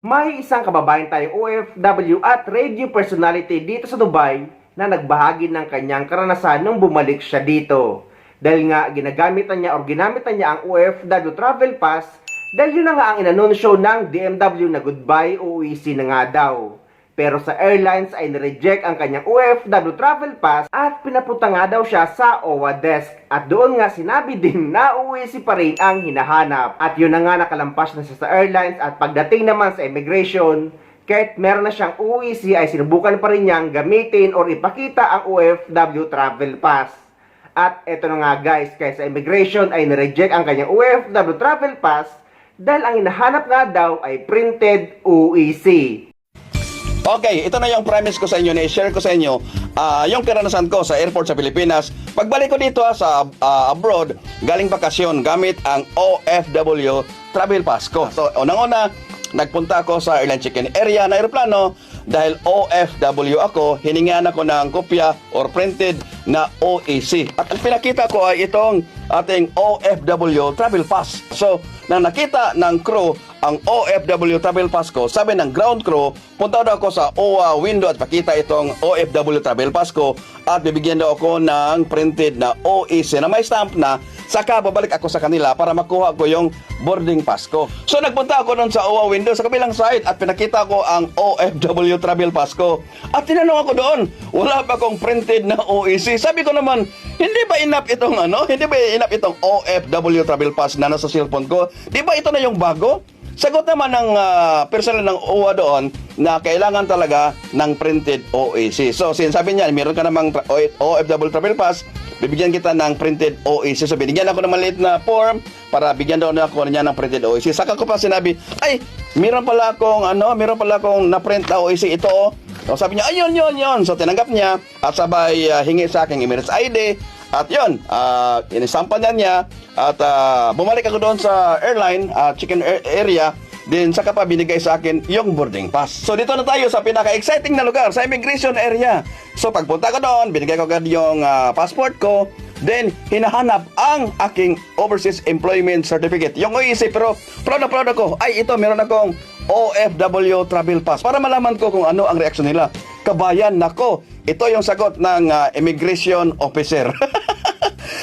May isang kababayan tayong OFW at radio personality dito sa Dubai na nagbahagi ng kanyang karanasan nung bumalik siya dito. Dahil nga ginamit na niya ang OFW Travel Pass dahil yun na nga ang inanunsyo ng DMW na goodbye OEC na nga daw. Pero sa airlines ay nireject ang kanyang OFW Travel Pass at pinapunta nga daw siya sa OWA desk. At doon nga sinabi din na OEC pa rin ang hinahanap. At yun na nga nakalampas na siya sa airlines at pagdating naman sa immigration, kahit meron na siyang OEC ay sinubukan pa rin niyang gamitin or ipakita ang OFW Travel Pass. At eto na nga guys, kaya sa immigration ay nireject ang kanyang OFW Travel Pass dahil ang hinahanap nga daw ay printed OEC. Okay, ito na yung premise ko sa inyo, na-share ko sa inyo yung karanasan ko sa airport sa Pilipinas. Pagbalik ko dito sa abroad, galing bakasyon gamit ang OFW Travel Pass ko. So, unang-una, nagpunta ako sa airline check-in area na aeroplano dahil OFW ako, hiningan ako ng kopya or printed na OEC. At ang pinakita ko ay itong ating OFW Travel Pass. So, nang nakita ng crew ang OFW Travel Pass ko, sabi ng ground crew, punta daw ako sa OWA window at pakita itong OFW Travel Pass ko at bibigyan daw ako ng printed na OEC na may stamp na, saka babalik ako sa kanila para makuha ko yung boarding pass ko. So nagpunta ako doon sa OWA window sa kabilang side at pinakita ko ang OFW Travel Pass ko. At tinanong ako doon, wala pa akong printed na OEC. Sabi ko naman, hindi ba enough itong Hindi ba enough itong OFW Travel Pass na nasa cellphone ko? Di ba ito na yung bago? Sagot naman ng personal ng OWA doon na kailangan talaga ng printed OEC. So, sinasabi niya, meron ka namang OFW Travel Pass, bibigyan kita ng printed OEC. So, binigyan ako ng maliit na form para bigyan daw ako niya ng printed OEC. Saka ko pa sinabi, ay, meron pala akong na-print na OEC ito. So, sabi niya, ayun, yun. So, tinanggap niya at sabay hingi sa aking Emirates ID. At yun, inisampan niya at bumalik ako doon sa airline, chicken area, din saka pa binigay sa akin yung boarding pass. So dito na tayo sa pinaka-exciting na lugar, sa immigration area. So pagpunta ko doon, binigay ko agad yung passport ko, then hinahanap ang aking Overseas Employment Certificate, yung OEC, pero proud ako, ay ito, meron akong OFW Travel Pass, para malaman ko kung ano ang reaksyon nila. Kabayan, nako, ito yung sagot ng immigration officer.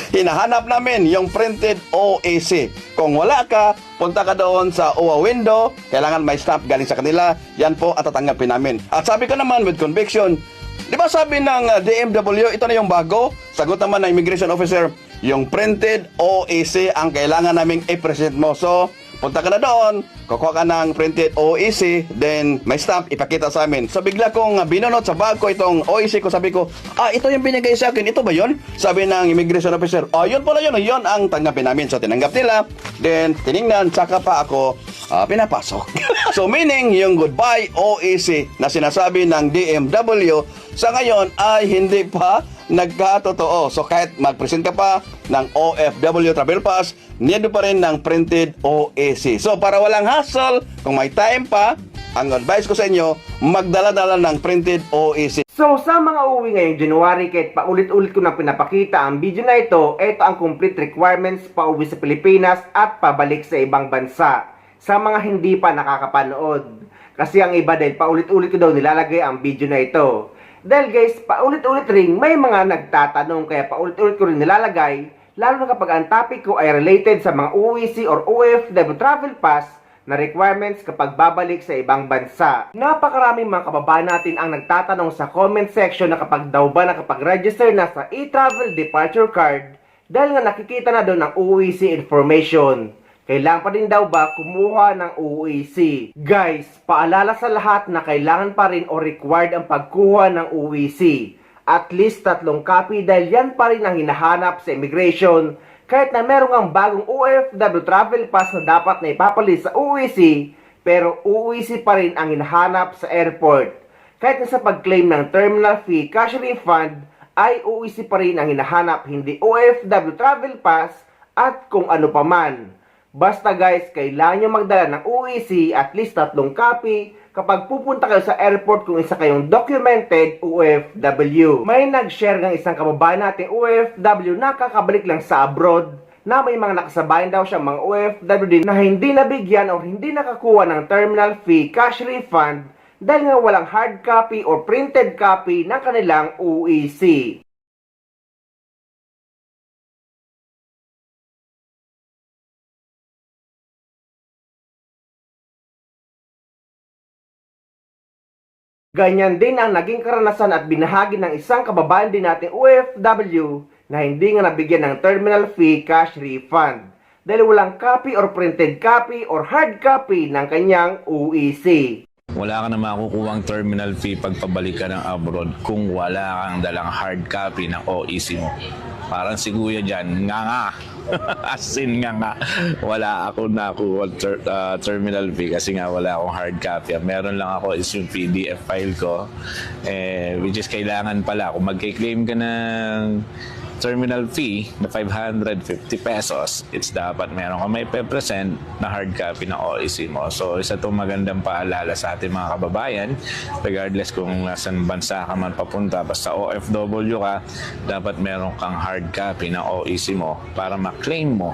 Hinahanap namin yung printed OEC. Kung wala ka, punta ka doon sa OWA window, kailangan may stamp galing sa kanila, yan po at tatanggapin namin. At sabi ko naman with conviction, di ba sabi ng DMW, ito na yung bago? Sagot naman ng immigration officer, yung printed OEC ang kailangan naming i-present mo. So, punta ka na doon, kukuha ka ng printed OEC, then may stamp, ipakita sa amin. So bigla kong binunot sa bag ko itong OEC ko, sabi ko, ito yung binigay sa akin, ito ba yun? Sabi ng immigration officer, yun pala yun ang tanggapin namin. So tinanggap nila, then tiningnan, saka pa ako pinapasok. So meaning, yung goodbye OEC na sinasabi ng DMW, sa ngayon ay hindi pa nagkatotoo. So kahit mag-present ka pa ng OFW Travel Pass, nido pa rin ng printed OEC. So para walang hassle, kung may time pa, ang advice ko sa inyo, magdala-dala ng printed OEC. So sa mga uuwi ngayong January, kahit paulit-ulit ko na pinapakita ang video na ito ang complete requirements pauwi sa Pilipinas at pabalik sa ibang bansa. Sa mga hindi pa nakakapanood. Kasi ang iba dahil paulit-ulit ko daw nilalagay ang video na ito. Dahil guys, paulit-ulit rin may mga nagtatanong, kaya paulit-ulit ko rin nilalagay, lalo na kapag ang topic ko ay related sa mga OEC or OFW Travel Pass na requirements kapag babalik sa ibang bansa. Napakaraming mga kababayan natin ang nagtatanong sa comment section na kapag daw ba nakapag-register na sa e-travel departure card dahil nga nakikita na doon ang OEC information. Kailangan pa rin daw ba kumuha ng OEC? Guys, paalala sa lahat na kailangan pa rin o required ang pagkuha ng OEC. At least 3 copy dahil yan pa rin ang hinahanap sa immigration. Kahit na meron ang bagong OFW Travel Pass na dapat na ipapalit sa OEC, pero OEC pa rin ang hinahanap sa airport. Kahit na sa pag-claim ng terminal fee, cash refund, ay OEC pa rin ang hinahanap, hindi OFW Travel Pass at kung ano pa man. Basta guys, kailangan nyo magdala ng OEC at least 3 copy kapag pupunta kayo sa airport kung isa kayong documented OFW. May nag-share ng isang kababayan natin OFW na kakabalik lang sa abroad na may mga nakasabayan daw siyang mga OFW din na hindi nabigyan o hindi nakakuha ng terminal fee cash refund dahil nga walang hard copy or printed copy ng kanilang UEC. Ganyan din ang naging karanasan at binahagi ng isang kababayan din nating OFW na hindi nga nabigyan ng terminal fee cash refund dahil walang copy or printed copy or hard copy ng kanyang UEC. Wala ka na makukuhang terminal fee pag pabalik ka ng abroad kung wala kang dalang hard copy ng OEC mo. Parang si Kuya dyan, nga. As in nga. Wala ako nakuha terminal fee kasi nga wala akong hard copy. Meron lang ako is yung PDF file ko. Which is kailangan pala. Kung magkiklaim ka ng terminal fee na 550 pesos, it's dapat meron ka may present na hard copy ng OEC mo. So, isa itong magandang paalala sa ating mga kababayan, regardless kung nasan bansa ka man papunta, basta OFW ka, dapat meron kang hard copy ng OEC mo para ma-claim mo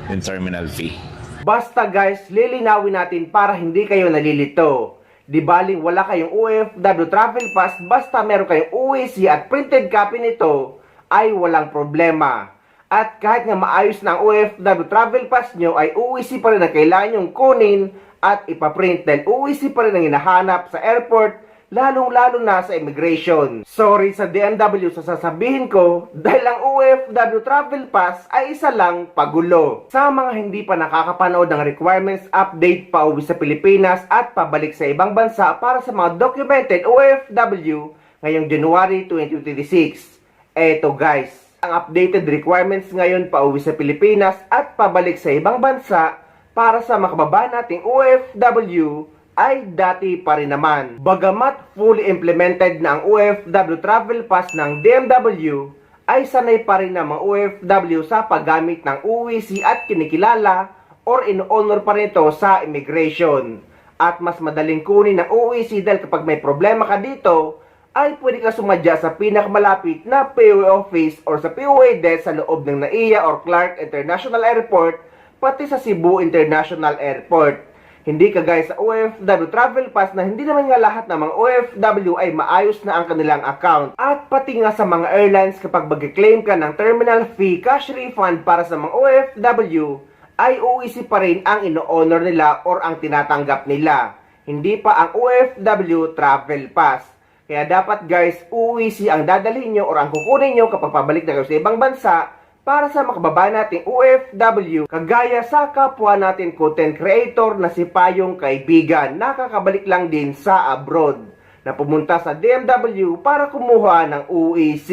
yung terminal fee. Basta guys, lilinawin natin para hindi kayo nalilito. Di baling wala kayong OFW Travel Pass, basta meron kayong UEC at printed copy nito, ay walang problema. At kahit nga maayos na ang OFW Travel Pass nyo, ay UEC pa rin ang kailangan nyong kunin at ipaprint dahil UEC pa rin ang hinahanap sa airport, lalong-lalo na sa immigration. Sorry sa DMW sa sasabihin ko, dahil ang OFW Travel Pass ay isa lang pagulo. Sa mga hindi pa nakakapanood ng requirements update pauwi sa Pilipinas at pabalik sa ibang bansa para sa mga documented OFW ngayong January 2026. Eto guys, ang updated requirements ngayon pauwi sa Pilipinas at pabalik sa ibang bansa para sa mga kababayan nating OFW ay dati pa rin naman. Bagamat fully implemented na ang OFW Travel Pass ng DMW, ay sanay pa rin ng mga OFW sa paggamit ng UEC at kinikilala or in-honor pa rin ito sa immigration. At mas madaling kunin ng UEC dahil kapag may problema ka dito, ay pwede ka sumadya sa pinakamalapit na POA office or sa POA desk sa loob ng NAIA or Clark International Airport, pati sa Cebu International Airport. Hindi kagaya sa OFW Travel Pass na hindi naman nga lahat ng mga OFW ay maayos na ang kanilang account. At pati nga sa mga airlines kapag mag-claim ka ng terminal fee cash refund para sa mga OFW, ay UEC pa rin ang ino-honor nila or ang tinatanggap nila. Hindi pa ang OFW Travel Pass. Kaya dapat guys, UEC ang dadalhin nyo or ang kukunin nyo kapag pabalik na kayo sa ibang bansa para sa mga kababayan nating OFW, kagaya sa kapwa natin content creator na si Payong Kaibigan, nakakabalik lang din sa abroad na pumunta sa DMW para kumuha ng UEC.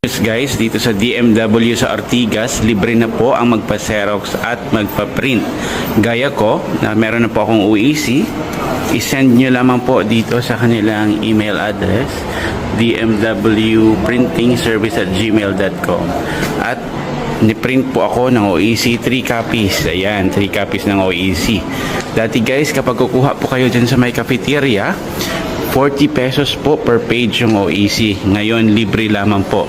Yes guys, dito sa DMW sa Ortigas, libre na po ang magpa-xerox at magpa-print. Gaya ko, na meron na po akong UEC, isend nyo lamang po dito sa kanilang email address, dmwprintingservice@gmail.com, at ni-print po ako ng OEC 3 copies. Ayan, 3 copies ng OEC. Dati guys, kapag kukuha po kayo dyan sa may cafeteria, 40 pesos po per page yung OEC. Ngayon, libre lamang po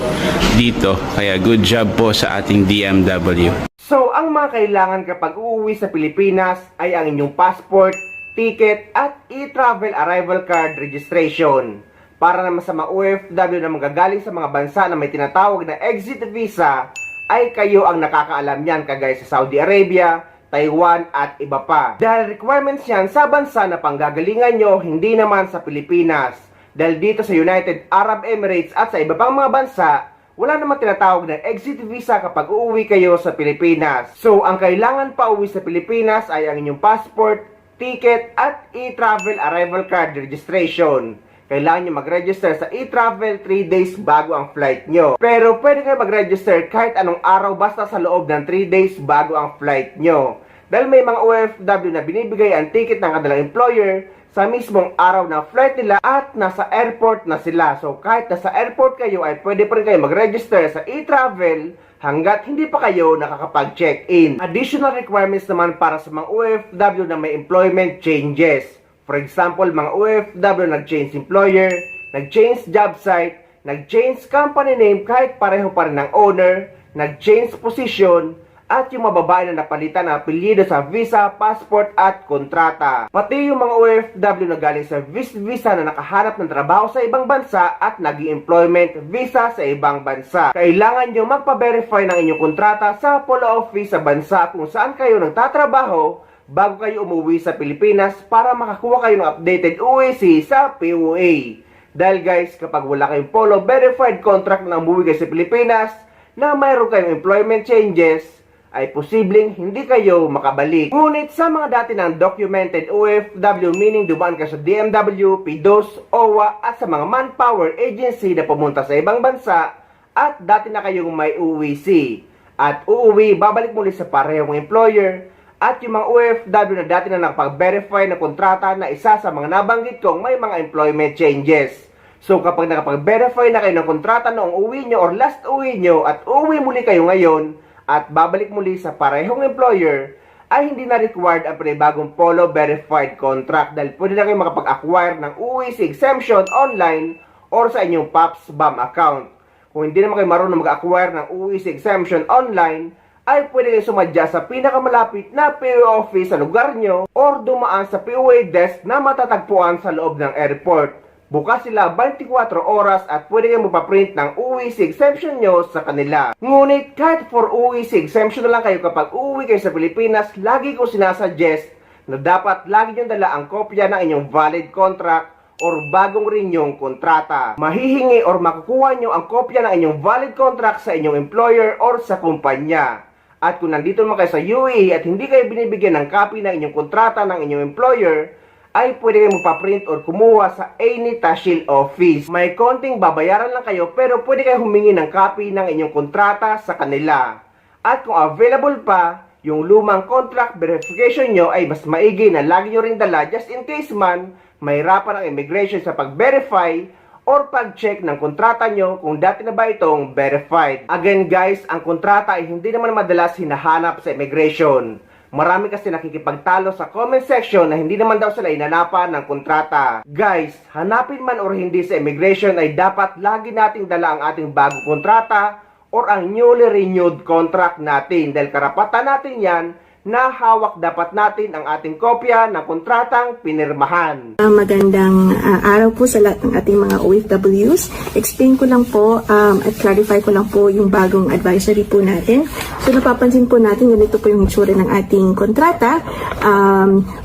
dito. Kaya good job po sa ating DMW. So, ang mga kailangan kapag uuwi sa Pilipinas ay ang inyong passport, ticket, at e-travel arrival card registration. Para naman sa mga OFW na magagaling sa mga bansa na may tinatawag na exit visa, ay kayo ang nakakaalam yan kagaya sa Saudi Arabia, Taiwan at iba pa. Dahil requirements yan sa bansa na panggagalingan nyo, hindi naman sa Pilipinas. Dahil dito sa United Arab Emirates at sa iba pang mga bansa, wala namang tinatawag na exit visa kapag uuwi kayo sa Pilipinas. So, ang kailangan pa uwi sa Pilipinas ay ang inyong passport, ticket at e-travel arrival card registration. Kailangan nyo mag-register sa e-travel 3 days bago ang flight nyo. Pero pwede kayo mag-register kahit anong araw basta sa loob ng 3 days bago ang flight nyo. Dahil may mga OFW na binibigay ang ticket ng kanilang employer sa mismong araw ng flight nila at nasa airport na sila. So kahit nasa airport kayo ay pwede pa rin kayo mag-register sa e-travel hanggat hindi pa kayo nakakapag-check-in. Additional requirements naman para sa mga OFW na may employment changes. For example, mga OFW nag-change employer, nag-change job site, nag-change company name kahit pareho pa rin ng owner, nag-change position, at yung mga babae na napalitan ng apelyido sa visa, passport at kontrata. Pati yung mga OFW na galing sa visa na nakahanap ng trabaho sa ibang bansa at nag-employment visa sa ibang bansa. Kailangan nyo magpa-verify ng inyong kontrata sa polo office sa bansa kung saan kayo nagtatrabaho bago kayo umuwi sa Pilipinas para makakuha kayo ng updated UAC sa POA. Dahil guys, kapag wala kayong polo verified contract na umuwi kayo sa Pilipinas na mayroon kayong employment changes, ay posibleng hindi kayo makabalik. Ngunit sa mga dati ng documented OFW, meaning dumaan ka sa DMW, PDOS, OWA at sa mga manpower agency na pumunta sa ibang bansa at dati na kayong may UWC at uuwi, babalik muli sa parehong employer at yung mga OFW na dati na nakapag-verify na kontrata na isa sa mga nabanggit kong may mga employment changes. So kapag nakapag-verify na kayo ng kontrata noong uwi nyo or last uwi nyo at uuwi muli kayo ngayon at babalik muli sa parehong employer, ay hindi na required ang panibagong polo verified contract dahil pwede na kayo makapag-acquire ng UWC exemption online or sa inyong PAPS BAM account. Kung hindi naman kayo marunong mag-acquire ng UWC exemption online, ay pwede kayo sumadya sa pinakamalapit na POA office sa lugar nyo or dumaan sa POA desk na matatagpuan sa loob ng airport. Bukas sila 24 oras at pwede kayo magpaprint ng UWC exemption nyo sa kanila. Ngunit kahit for UWC exemption na lang kayo kapag uuwi kayo sa Pilipinas, lagi ko sinasuggest na dapat lagi nyo dala ang kopya ng inyong valid contract or bagong renew kontrata. Mahihingi or makukuha nyo ang kopya ng inyong valid contract sa inyong employer or sa kumpanya. At kung nandito naman kayo sa UAE at hindi kayo binibigyan ng copy ng inyong kontrata ng inyong employer, ay pwede kayo magpa-print or kumuha sa any tahsil office. May konting babayaran lang kayo pero pwede kayo humingi ng copy ng inyong kontrata sa kanila. At kung available pa, yung lumang contract verification nyo ay mas maigi na lagi nyo rin dala just in case man mahirapan ang immigration sa pag-verify or pag-check ng kontrata nyo kung dati na ba itong verified. Again guys, ang kontrata ay hindi naman madalas hinahanap sa immigration. Marami kasi nakikipagtalo sa comment section na hindi naman daw sila inanapan ng kontrata. Guys, hanapin man or hindi sa immigration ay dapat lagi nating dala ang ating bagong kontrata or ang newly renewed contract natin. Dahil karapatan natin yan na hawak dapat natin ang ating kopya ng kontratang pinirmahan. Magandang araw po sa lahat ng ating mga OFWs. Explain ko lang po at clarify ko lang po yung bagong advisory po natin. So napapansin po natin, ganito po yung itsura ng ating kontrata.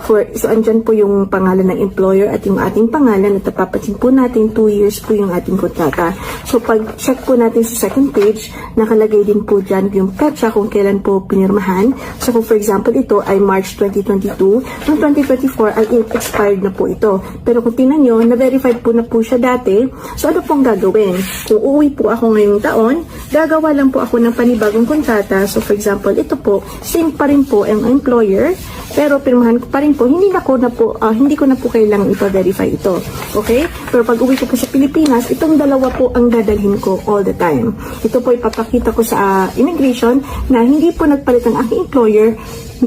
So andyan po yung pangalan ng employer at yung ating pangalan at napapansin po natin 2 years po yung ating kontrata. So pag check po natin sa second page, nakalagay din po dyan yung petsa kung kailan po pinirmahan. So kung for example ito ay March 2022, noong 2024 ay expired na po ito. Pero kung tingnan nyo, na-verified po na po siya dati. So ano pong gagawin? Kung uuwi po ako ngayong taon, gagawa lang po ako ng panibagong kontrata. So for example, ito po, same pa rin po ang employer, pero pirmahan ko pa rin po, hindi ko na po kailangang ipa-verify ito. Okay? Pero pag uwi ko po sa Pilipinas, itong dalawa po ang dadalhin ko all the time. Ito po ipapakita ko sa immigration na hindi po nagpalit ang aking employer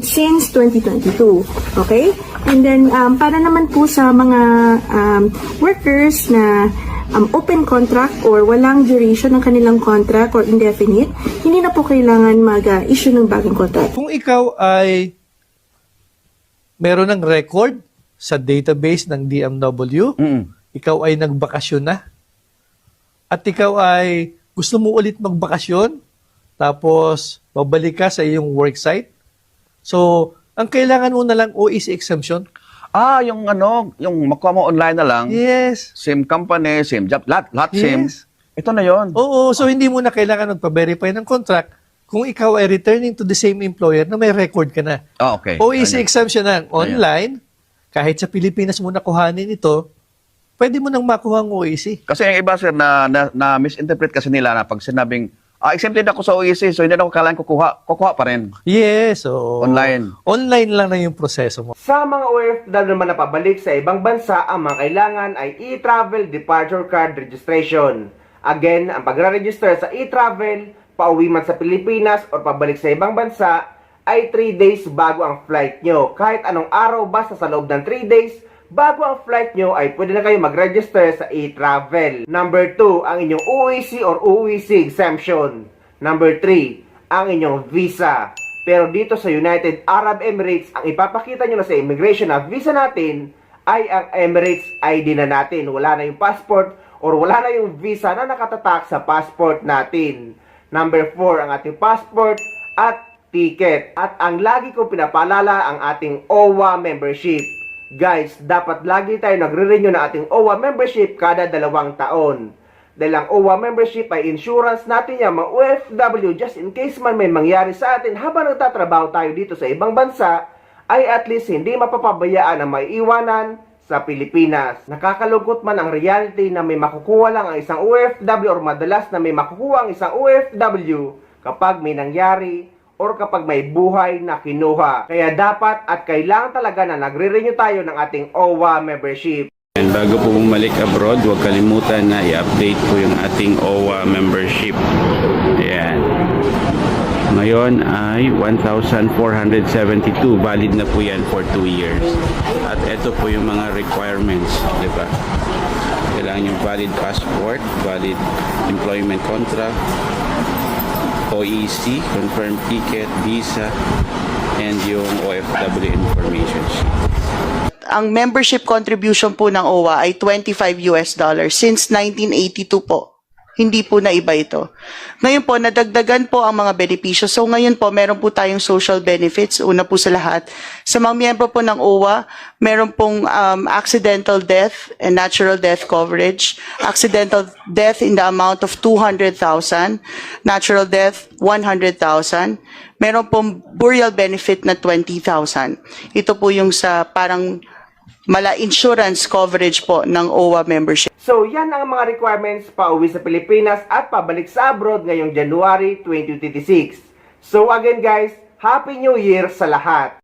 since 2022. Okay? And then, para naman po sa mga workers na open contract or walang duration ng kanilang contract or indefinite, hindi na po kailangan mag-issue ng bagong contract. Kung ikaw ay meron ng record sa database ng DMW, ikaw ay nagbakasyon na, at ikaw ay gusto mo ulit magbakasyon, tapos babalik ka sa iyong worksite, so ang kailangan mo na lang OEC exemption. Yung yung makuha mo online na lang. Yes. Same company, same job, lahat Yes. same. Ito na yon. Oo, so hindi mo na kailangan magpa-verify ng contract kung ikaw ay returning to the same employer na may record ka na. Okay. OEC exemption ng online, kahit sa Pilipinas mo nakuhanin ito, pwede mo nang makuha ang OEC. Kasi yung iba sir na misinterpret kasi nila na pag sinabing exempted ako sa OEC, so hindi na ako kailangan kukuha pa rin. Yes, so Online. Online lang na yung proseso mo. Sa mga OFW naman na pabalik sa ibang bansa, ang mga kailangan ay e-travel departure card registration. Again, ang pagre-register sa e-travel, pauwi man sa Pilipinas o pabalik sa ibang bansa, ay 3 days bago ang flight nyo. Kahit anong araw basta sa loob ng 3 days, bago ang flight nyo ay pwede na kayo mag-register sa e-travel. Number 2, ang inyong UEC or UEC exemption. Number 3, ang inyong visa. Pero dito sa United Arab Emirates, ang ipapakita nyo na sa immigration na visa natin ay ang Emirates ID na natin. Wala na yung passport or wala na yung visa na nakatatak sa passport natin. Number 4, ang ating passport at ticket. At ang lagi kong pinapaalala ang ating OWA membership. Guys, dapat lagi tayo nagre-renew ng ating OWA membership kada 2 taon. Dahil ang OWA membership ay insurance natin yan mga OFW just in case man may mangyari sa atin habang nagtatrabaho tayo dito sa ibang bansa ay at least hindi mapapabayaan na maiiwanan sa Pilipinas. Nakakalungkot man ang reality na may makukuha lang ang isang OFW or madalas na may makukuha ang isang OFW kapag may nangyari or kapag may buhay na kinuha. Kaya dapat at kailangan talaga na nagre-renew tayo ng ating OWA membership. And bago po bumalik abroad, huwag kalimutan na i-update po yung ating OWA membership. Ayan. Ngayon ay 1,472. Valid na po yan for 2 years. At ito po yung mga requirements. Diba? Kailangan yung valid passport, valid employment contract, OEC, confirmed ticket, visa, and yung OFW information sheet. Ang membership contribution po ng OWA ay $25 since 1982 po. Hindi po naiba ito. Ngayon po, nadagdagan po ang mga benepisyo. So ngayon po, meron po tayong social benefits. Una po sa lahat. Sa mga miyembro po ng OWA, meron pong accidental death and natural death coverage. Accidental death in the amount of 200,000. Natural death, 100,000. Meron pong burial benefit na 20,000. Ito po yung sa parang mala insurance coverage po ng OWA membership. So, yan ang mga requirements pauwi sa Pilipinas at pabalik sa abroad ngayong January 2026. So, again guys, Happy New Year sa lahat!